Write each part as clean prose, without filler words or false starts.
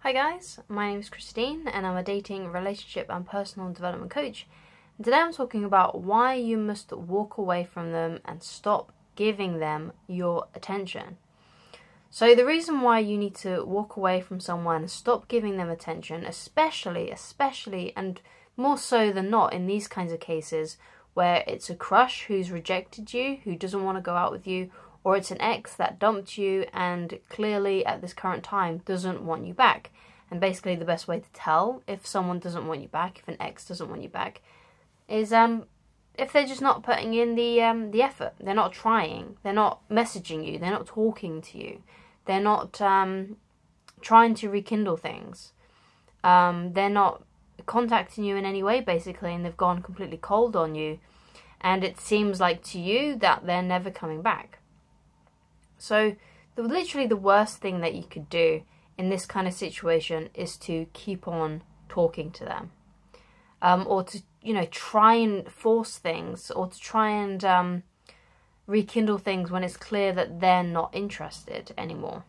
Hi guys, my name is Christine and I'm a dating, relationship and personal development coach. And today I'm talking about why you must walk away from them and stop giving them your attention. So the reason why you need to walk away from someone and stop giving them attention, especially and more so than not in these kinds of cases where it's a crush who's rejected you, who doesn't want to go out with you, or it's an ex that dumped you and clearly at this current time doesn't want you back. And basically the best way to tell if someone doesn't want you back, if an ex doesn't want you back, is if they're just not putting in the effort. They're not trying. They're not messaging you. They're not talking to you. They're not trying to rekindle things. They're not contacting you in any way, basically, and they've gone completely cold on you. And it seems like to you that they're never coming back. So literally the worst thing that you could do in this kind of situation is to keep on talking to them, or to try and force things, or to try and rekindle things when it's clear that they're not interested anymore.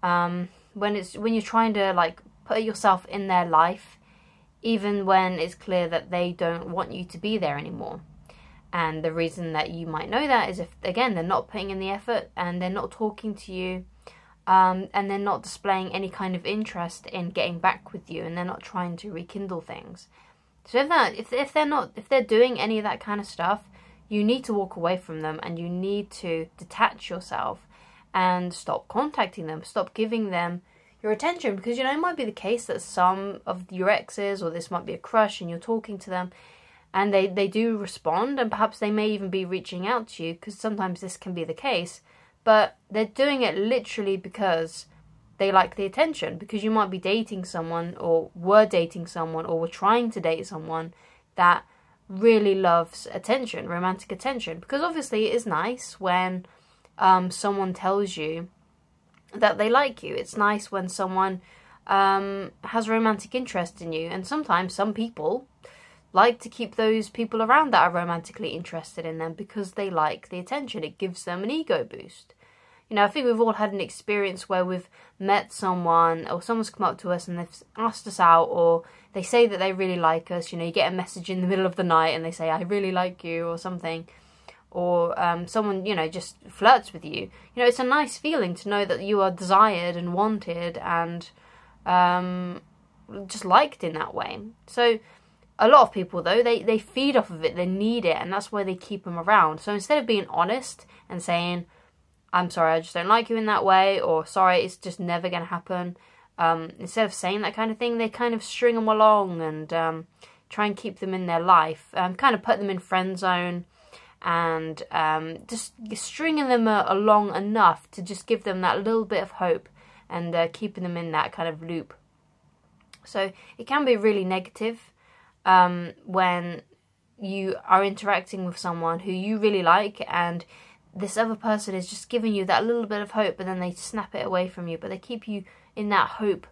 When you're trying to put yourself in their life, even when it's clear that they don't want you to be there anymore. And the reason that you might know that is if, again, they're not putting in the effort and they're not talking to you, and they're not displaying any kind of interest in getting back with you, and they're not trying to rekindle things. So if they're doing any of that kind of stuff, you need to walk away from them and you need to detach yourself and stop contacting them, stop giving them your attention, because it might be the case that some of your exes, or this might be a crush and you're talking to them, and they do respond, and perhaps they may even be reaching out to you, because sometimes this can be the case, but they're doing it literally because they like the attention, because you might be dating someone, or were dating someone, or were trying to date someone that really loves attention, romantic attention, because obviously it is nice when someone tells you that they like you. It's nice when someone has romantic interest in you, and sometimes some people like to keep those people around that are romantically interested in them because they like the attention. It gives them an ego boost. I think we've all had an experience where we've met someone, or someone's come up to us and they've asked us out, or they say that they really like us. You get a message in the middle of the night and they say, I really like you, or something. Or someone, just flirts with you. It's a nice feeling to know that you are desired and wanted and just liked in that way. So a lot of people, though, they feed off of it, they need it, and that's why they keep them around. So instead of being honest and saying, I'm sorry, I just don't like you in that way, or sorry, it's just never going to happen, instead of saying that kind of thing, they kind of string them along and try and keep them in their life, kind of put them in friend zone, and just stringing them along enough to just give them that little bit of hope, and keeping them in that kind of loop. So it can be really negative when you are interacting with someone who you really like, and this other person is just giving you that little bit of hope, but then they snap it away from you, but they keep you in that hope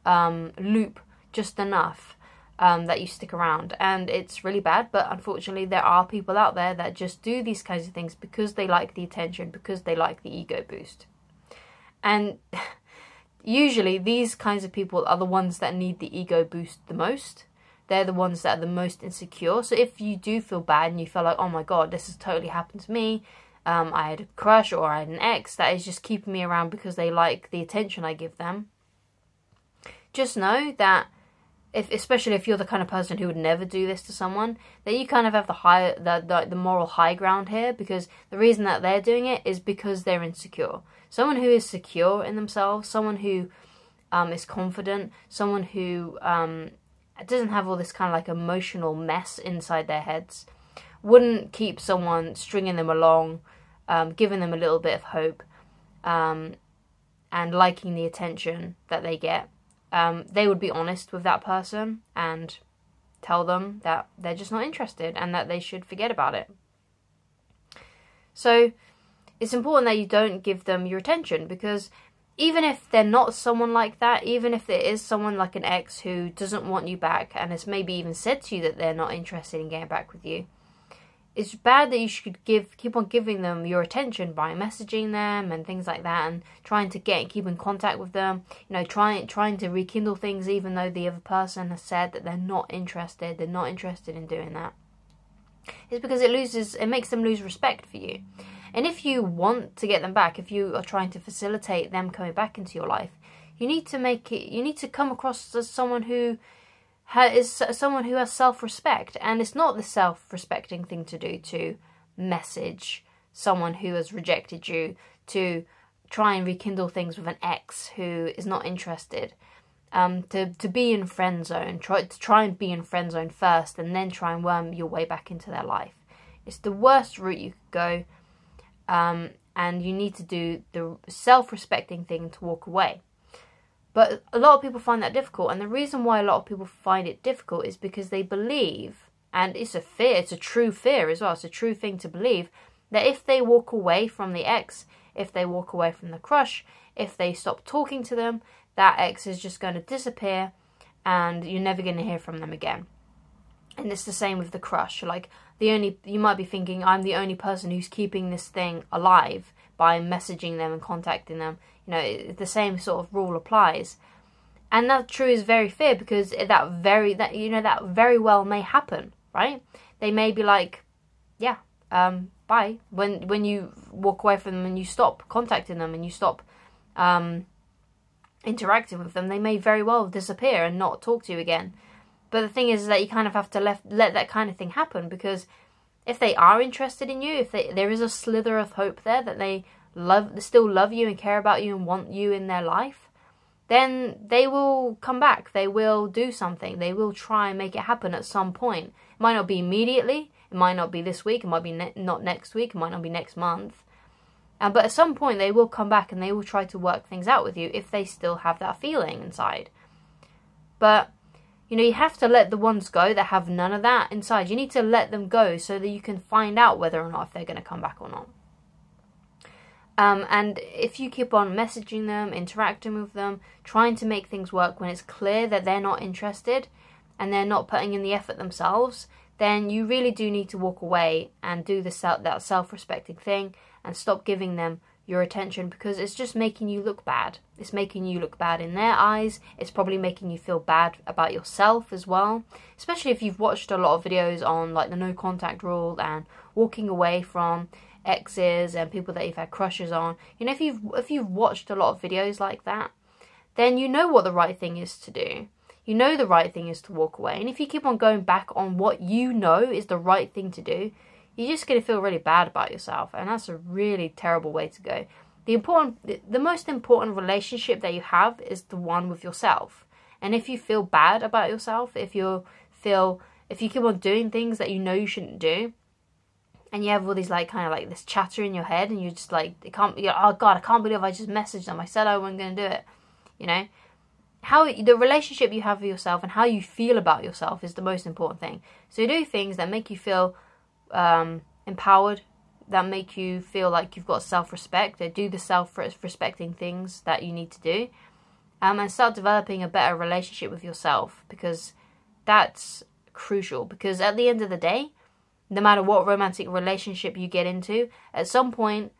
loop just enough that you stick around. And it's really bad, but unfortunately there are people out there that just do these kinds of things because they like the attention, because they like the ego boost. And usually these kinds of people are the ones that need the ego boost the most. They're the ones that are the most insecure. So if you do feel bad and you feel like, oh my god, this has totally happened to me, I had a crush or I had an ex that is just keeping me around because they like the attention I give them, just know that especially if you're the kind of person who would never do this to someone, that you kind of have the moral high ground here, because the reason that they're doing it is because they're insecure. Someone who is secure in themselves, someone who is confident, someone who doesn't have all this kind of emotional mess inside their heads, wouldn't keep someone stringing them along, giving them a little bit of hope, and liking the attention that they get. They would be honest with that person and tell them that they're just not interested and that they should forget about it. So it's important that you don't give them your attention, because even if they're not someone like that, even if there is someone like an ex who doesn't want you back and has maybe even said to you that they're not interested in getting back with you, it's bad that you should keep on giving them your attention by messaging them and things like that, and trying to keep in contact with them. You know, trying to rekindle things even though the other person has said that they're not interested. They're not interested in doing that. It's because it makes them lose respect for you. And if you want to get them back, if you are trying to facilitate them coming back into your life, you need to come across as someone who has self-respect. And it's not the self-respecting thing to do to message someone who has rejected you, to try and rekindle things with an ex who is not interested, to be in friend zone, try and be in friend zone first, and then try and worm your way back into their life. It's the worst route you could go, and you need to do the self-respecting thing to walk away. But a lot of people find that difficult, and the reason why a lot of people find it difficult is because they believe, and it's a fear, it's a true fear as well, it's a true thing to believe, that if they walk away from the ex, if they walk away from the crush, if they stop talking to them, that ex is just going to disappear and you're never going to hear from them again. And it's the same with the crush. Like, you might be thinking, I'm the only person who's keeping this thing alive by messaging them and contacting them. You know, the same sort of rule applies. And that true is very fair, because that very well may happen, right? They may be like, yeah, bye. When you walk away from them and you stop contacting them and you stop interacting with them, they may very well disappear and not talk to you again. But the thing is that you kind of have to let that kind of thing happen, because if they are interested in you, there is a slither of hope there that they still love you and care about you and want you in their life, then they will come back. They will do something. They will try and make it happen at some point. It might not be immediately. It might not be this week. It might be not next week. It might not be next month. But at some point they will come back and they will try to work things out with you if they still have that feeling inside. But, you know, you have to let the ones go that have none of that inside. You need to let them go so that you can find out whether or not if they're going to come back or not. And if you keep on messaging them, interacting with them, trying to make things work when it's clear that they're not interested and they're not putting in the effort themselves, then you really do need to walk away and do that self-respecting thing and stop giving them your attention, because it's just making you look bad. It's making you look bad in their eyes. It's probably making you feel bad about yourself as well, especially if you've watched a lot of videos on like the no contact rule and walking away from exes and people that you've had crushes on. You know, if you've watched a lot of videos like that, then you know what the right thing is to do. You know the right thing is to walk away. And if you keep on going back on what you know is the right thing to do, you're just going to feel really bad about yourself. And that's a really terrible way to go. The most important relationship that you have is the one with yourself. And if you feel bad about yourself, if you keep on doing things that you know you shouldn't do, and you have all these like kind of like this chatter in your head, and you're just like, oh God, I can't believe I just messaged them. I said I wasn't going to do it. You know, the relationship you have with yourself and how you feel about yourself is the most important thing. So you do things that make you feel empowered, that make you feel like you've got self-respect. They do the self-respecting things that you need to do, and start developing a better relationship with yourself, because that's crucial. Because at the end of the day, no matter what romantic relationship you get into, at some point,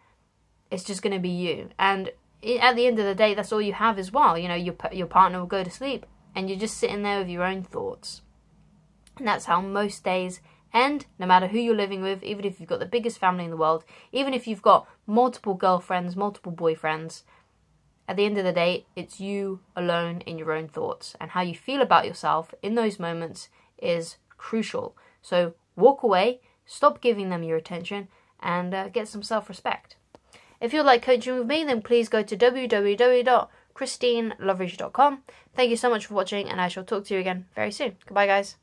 it's just going to be you. And at the end of the day, that's all you have as well. You know, your partner will go to sleep, and you're just sitting there with your own thoughts. And that's how most days end, no matter who you're living with, even if you've got the biggest family in the world, even if you've got multiple girlfriends, multiple boyfriends. At the end of the day, it's you alone in your own thoughts. And how you feel about yourself in those moments is crucial. So walk away, stop giving them your attention, and get some self-respect. If you'd like coaching with me, then please go to www.christineloveridge.com. Thank you so much for watching, and I shall talk to you again very soon. Goodbye, guys.